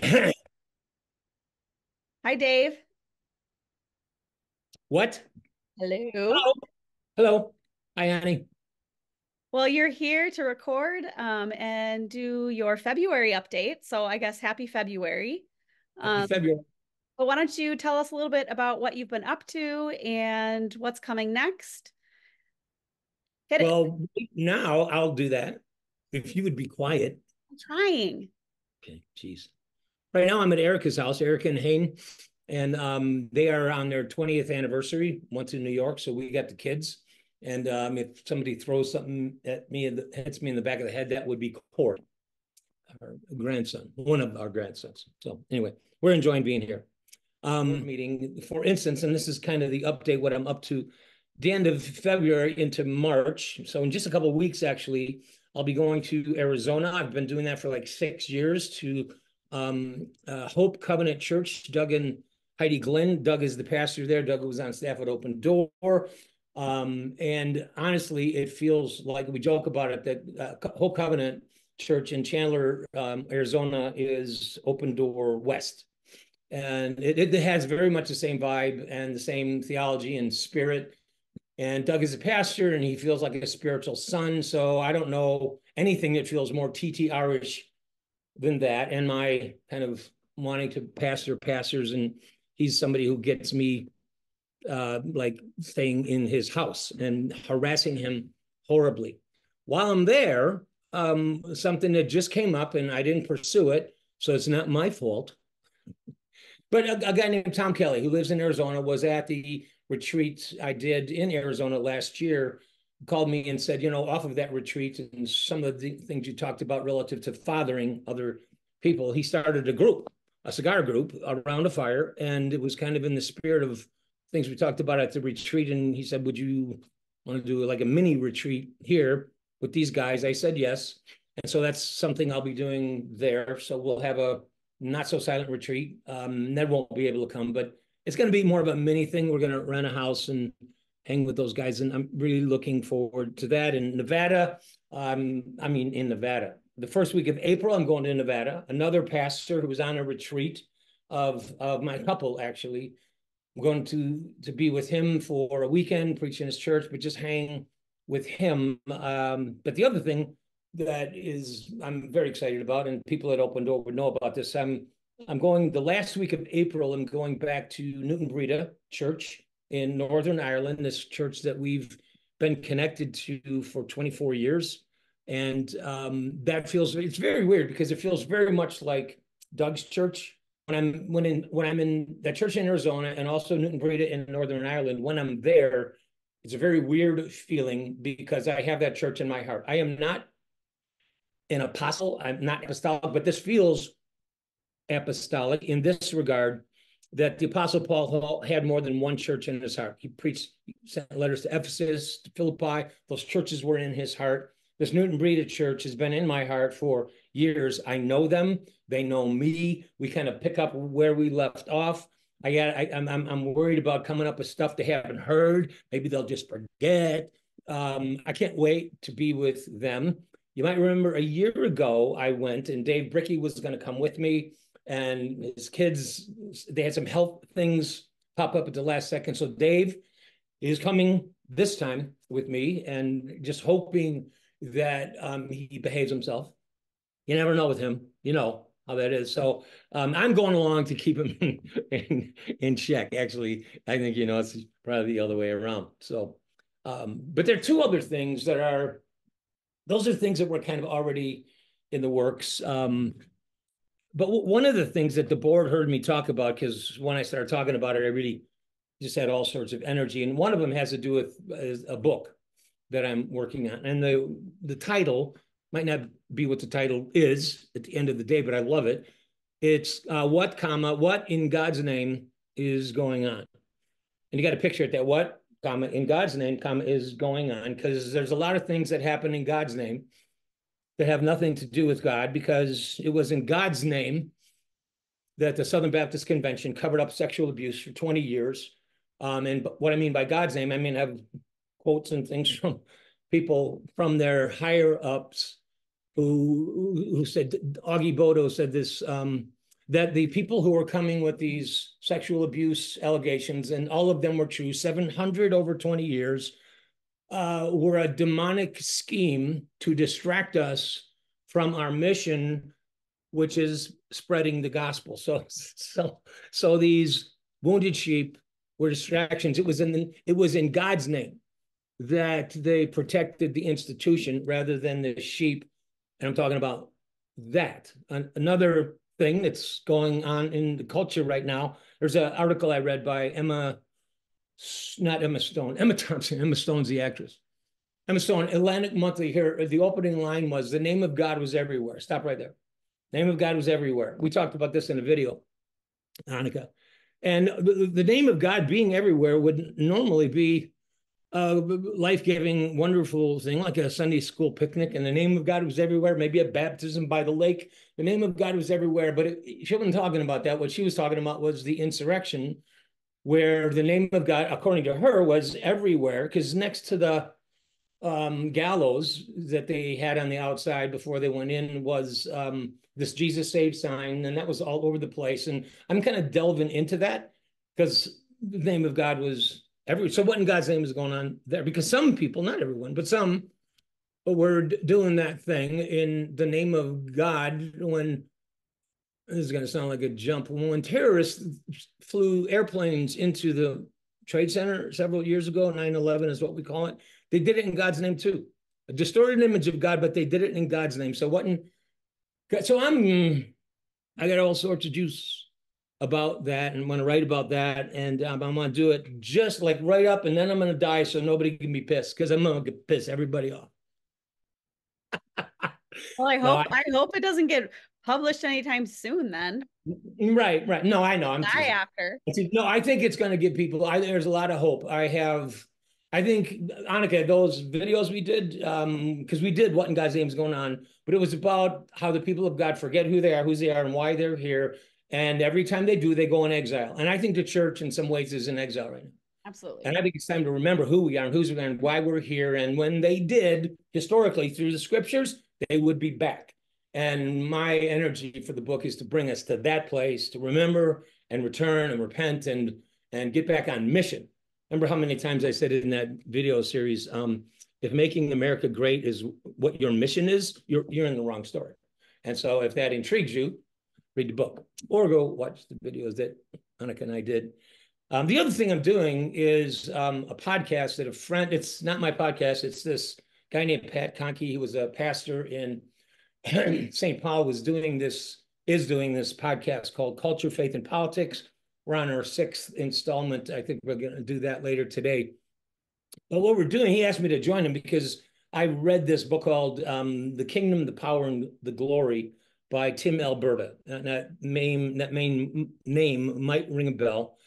Hi, Dave. What? Hello. Hello. Hello. Hi, Annie. Well, you're here to record and do your February update. So I guess happy February. Happy Um, February. but why don't you tell us a little bit about what you've been up to and what's coming next? Hit it. Well, now I'll do that. If you would be quiet. I'm trying. Okay, geez. Right now I'm at Erica's house, Erica and Hayne, and they are on their 20th anniversary. Went to New York, so we got the kids. And if somebody throws something at me and hits me in the back of the head, that would be Court, our grandson, one of our grandsons. So anyway, we're enjoying being here. Meeting, for instance, and this is kind of the update, what I'm up to the end of February into March. So in just a couple of weeks, actually, I'll be going to Arizona. I've been doing that for like 6 years to Hope Covenant Church. Doug and Heidi Glenn. Doug is the pastor there. Doug was on staff at Open Door. And honestly, it feels like we joke about it that Hope Covenant Church in Chandler, Arizona is Open Door West, and it has very much the same vibe and the same theology and spirit. And Doug is a pastor, and he feels like a spiritual son. So I don't know anything that feels more TTR-ish than that. And my kind of wanting to pastor pastors, and he's somebody who gets me like staying in his house and harassing him horribly. While I'm there, something that just came up, and I didn't pursue it, so it's not my fault. But a guy named Tom Kelly, who lives in Arizona, was at the retreat I did in Arizona last year, called me and said, off of that retreat and some of the things you talked about relative to fathering other people, he started a group, a cigar group around a fire. And it was kind of in the spirit of things we talked about at the retreat. And he said, would you want to do like a mini retreat here with these guys? I said, yes. And so that's something I'll be doing there. So we'll have a not so silent retreat. Ned won't be able to come, but it's going to be more of a mini thing. We're going to rent a house and hang with those guys, and I'm really looking forward to that. In Nevada, in Nevada, the first week of April, I'm going to Nevada. Another pastor who was on a retreat of my couple, actually. I'm going to be with him for a weekend, preach in his church, but just hang with him. But the other thing that is I'm very excited about, and people at Open Door would know about this. I'm going the last week of April. I'm going back to Newton Breda Church in Northern Ireland, this church that we've been connected to for 24 years. And that feels it's very weird because it feels very much like Doug's church. When I'm in that church in Arizona and also Newton Breda in Northern Ireland, when I'm there, it's a very weird feeling because I have that church in my heart. I am not an apostle. I'm not apostolic, but this feels apostolic in this regard that the Apostle Paul had more than one church in his heart. He preached, he sent letters to Ephesus, to Philippi. Those churches were in his heart. This Newton Breda church has been in my heart for years. I know them. They know me. We kind of pick up where we left off. I'm worried about coming up with stuff they haven't heard. Maybe they'll just forget. I can't wait to be with them. You might remember a year ago, I went and Dave Bricky was going to come with me, and his kids, they had some health things pop up at the last second. So Dave is coming this time with me, and just hoping that he behaves himself. You never know with him, how that is. So I'm going along to keep him in check. Actually, I think, it's probably the other way around. So, but there are two other things those are things that were kind of already in the works. But one of the things that the board heard me talk about, because when I started talking about it, I really just had all sorts of energy. And one of them has to do with a book that I'm working on. And the title might not be what the title is at the end of the day, but I love it. It's what in God's name is going on? And you got to picture it that what, in God's name, is going on, because there's a lot of things that happen in God's name that have nothing to do with God, because it was in God's name that the Southern Baptist Convention covered up sexual abuse for 20 years. And what I mean by God's name, I mean, I have quotes and things from people from their higher ups who said, Augie Bodo said this that the people who were coming with these sexual abuse allegations, and all of them were true, 700 over 20 years, were a demonic scheme to distract us from our mission, which is spreading the gospel. So these wounded sheep were distractions. It was in God's name that they protected the institution rather than the sheep. And I'm talking about that. Another thing that's going on in the culture right now, there's an article I read by Emma Thompson. Emma Stone's the actress. Emma Stone, Atlantic Monthly here. The opening line was, "The name of God was everywhere." Stop right there. The name of God was everywhere. We talked about this in a video, Annika. And the name of God being everywhere would normally be a life-giving, wonderful thing, like a Sunday school picnic, and the name of God was everywhere, maybe a baptism by the lake. The name of God was everywhere, but she wasn't talking about that. What she was talking about was the insurrection, where the name of God, according to her, was everywhere, because next to the gallows that they had on the outside before they went in was this Jesus Saved sign, and that was all over the place. And I'm kind of delving into that because the name of God was everywhere. So what in God's name is going on there? Because some people, not everyone, but some were doing that thing in the name of God. When this is going to sound like a jump, when terrorists flew airplanes into the Trade Center several years ago, 9/11 is what we call it, they did it in God's name too. A distorted image of God, but they did it in God's name. So what in, so I got all sorts of juice about that, and I'm going to write about that, and I'm going to do it just like right up, and then I'm going to die so nobody can be pissed, because I'm going to piss everybody off. Well, No, I hope it doesn't get published anytime soon then. right. No, I know. I'm Die teasing. after. No, I think it's going to give people. There's a lot of hope. I think, Annika, those videos we did, because we did what in God's name is going on, but it was about how the people of God forget who they are, whose they are, and why they're here. And every time they do, they go in exile. And I think the church, in some ways, is in exile right now. Absolutely. And I think it's time to remember who we are and whose we are and why we're here. And when they did, historically, through the scriptures, they would be back. And my energy for the book is to bring us to that place, to remember and return and repent and get back on mission. Remember how many times I said in that video series, if making America great is what your mission is, you're in the wrong story. And so if that intrigues you, read the book or go watch the videos that Annika and I did. The other thing I'm doing is a podcast that a friend, it's not my podcast, it's this guy named Pat Conkey. He was a pastor in St. Paul, is doing this podcast called Culture, Faith, and Politics. We're on our 6th installment. I think we're going to do that later today. But what we're doing, he asked me to join him because I read this book called The Kingdom, the Power, and the Glory by Tim Alberta. That main name might ring a bell.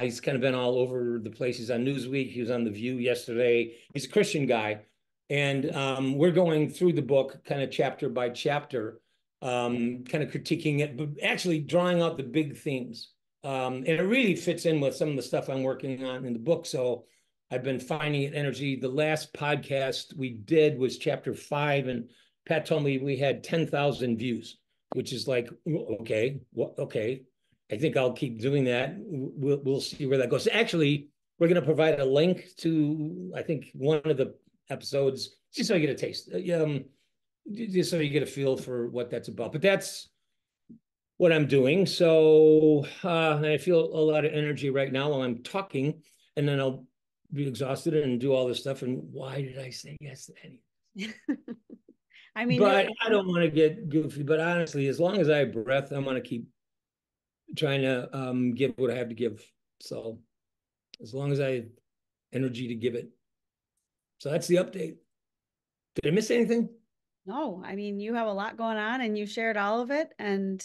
He's kind of been all over the place. He's on Newsweek. He was on The View yesterday. He's a Christian guy. And we're going through the book kind of chapter by chapter, kind of critiquing it, but actually drawing out the big themes. And it really fits in with some of the stuff I'm working on in the book. So I've been finding it energy. The last podcast we did was chapter 5, and Pat told me we had 10,000 views, which is like, okay, okay. I think I'll keep doing that. We'll see where that goes. Actually, we're going to provide a link to, I think, one of the episodes, just so you get a taste, just so you get a feel for what that's about. But that's what I'm doing. So I feel a lot of energy right now while I'm talking, and then I'll be exhausted and do all this stuff. And why did I say yes to any? I mean, but I don't want to get goofy. But honestly, as long as I have breath, I'm going to keep trying to give what I have to give. So as long as I have energy to give it. So that's the update. Did I miss anything? No, I mean, you have a lot going on and you shared all of it. And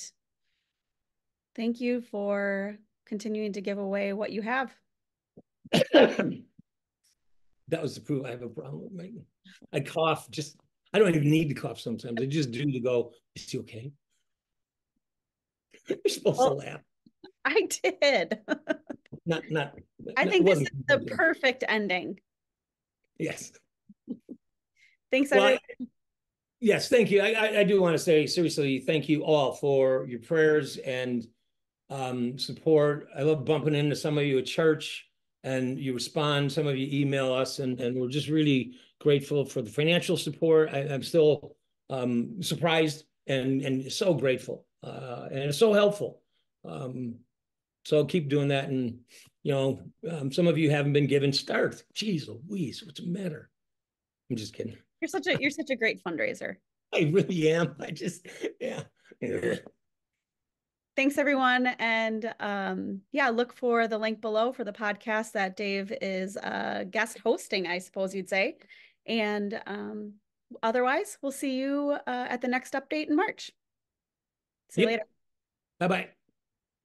thank you for continuing to give away what you have. That was the proof I have a problem with making. I cough just, I don't even need to cough sometimes. I just do to go, is he okay? You're supposed to laugh. I did. I think this is the perfect ending. Yes. Thanks, everyone. Yes, thank you. I do want to say seriously, thank you all for your prayers and support. I love bumping into some of you at church and you respond. Some of you email us, and we're just really grateful for the financial support. I'm still surprised and so grateful, and it's so helpful. So keep doing that. And some of you haven't been given start. Jeez Louise, what's the matter? I'm just kidding. You're such a great fundraiser. I really am. Yeah. Thanks, everyone. And yeah, look for the link below for the podcast that Dave is guest hosting, I suppose you'd say. And otherwise, we'll see you at the next update in March. See you Yep. later. Bye bye.